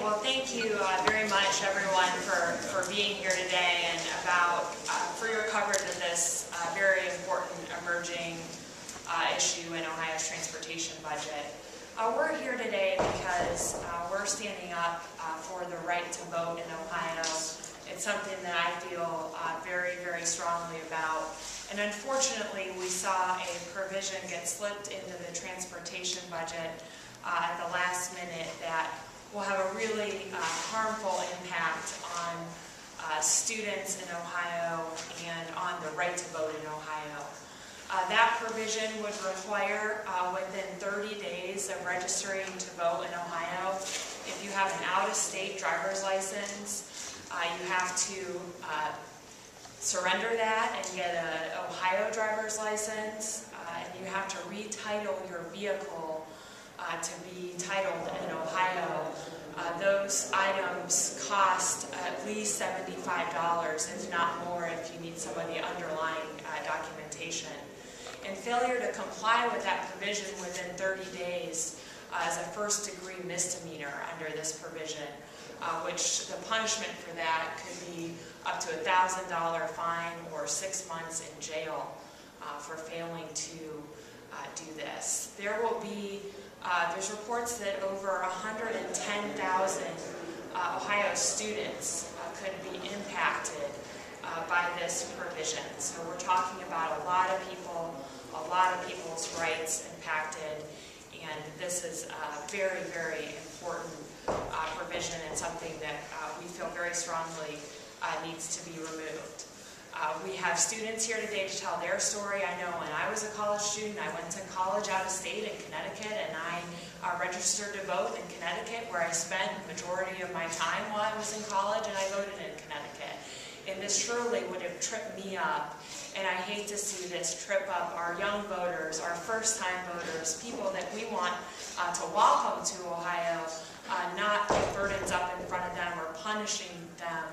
Well, thank you very much, everyone, for being here today and for your coverage of this very important emerging issue in Ohio's transportation budget. We're here today because we're standing up for the right to vote in Ohio. It's something that I feel very, very strongly about. And unfortunately, we saw a provision get slipped into the transportation budget at the last minute that will have a really harmful impact on students in Ohio and on the right to vote in Ohio. That provision would require within 30 days of registering to vote in Ohio, if you have an out-of-state driver's license, you have to surrender that and get an Ohio driver's license, and you have to retitle your vehicle to be titled in Ohio. Those items cost at least $75, if not more, if you need some of the underlying documentation. And failure to comply with that provision within 30 days is a first-degree misdemeanor under this provision, which the punishment for that could be up to a $1,000 fine or 6 months in jail for failing to do this. There will be there's reports that over 110,000 Ohio students could be impacted by this provision. So we're talking about a lot of people's rights impacted, and this is a very, very important provision and something that we feel very strongly needs to be removed. We have students here today to tell their story. I know when I was a college student, I went to college out of state in Connecticut, and I registered to vote in Connecticut, where I spent the majority of my time while I was in college, and I voted in Connecticut. And this truly would have tripped me up, and I hate to see this trip up our young voters, our first-time voters, people that we want to welcome to Ohio, not put burdens up in front of them or punishing them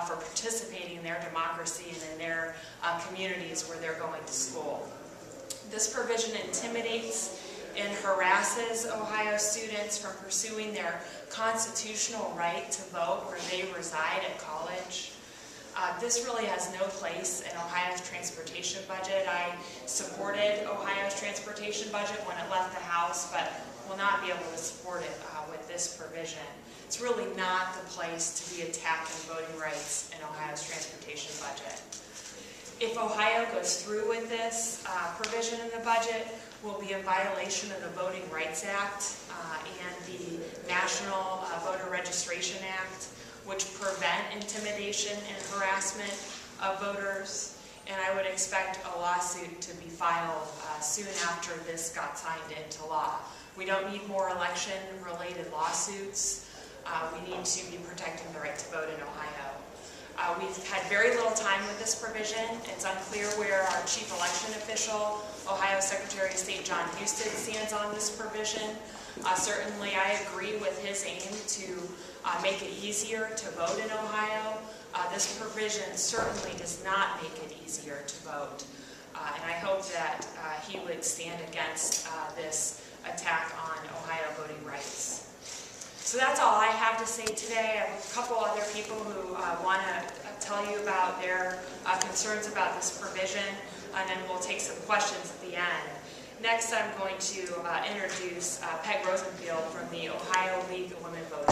for participating in their democracy and in their communities where they're going to school. This provision intimidates and harasses Ohio students from pursuing their constitutional right to vote where they reside at college. This really has no place in Ohio's transportation budget. I supported Ohio's transportation budget when it left the House, but will not be able to support it with this provision. It's really not the place to be attacking voting rights in Ohio's transportation budget. If Ohio goes through with this provision in the budget, we'll be in violation of the Voting Rights Act and the National Voter Registration Act, which prevent intimidation and harassment of voters. And I would expect a lawsuit to be filed soon after this got signed into law. We don't need more election-related lawsuits. We need to be protecting the right to vote in Ohio. We've had very little time with this provision. It's unclear where our chief election official, Ohio Secretary of State Jon Husted, stands on this provision. Certainly I agree with his aim to make it easier to vote in Ohio. This provision certainly does not make it easier to vote. And I hope that he would stand against this attack on Ohio voting rights. So that's all I have to say today. I have a couple other people who want to tell you about their concerns about this provision, and then we'll take some questions at the end. Next, I'm going to introduce Peg Rosenfield from the Ohio League of Women Voters.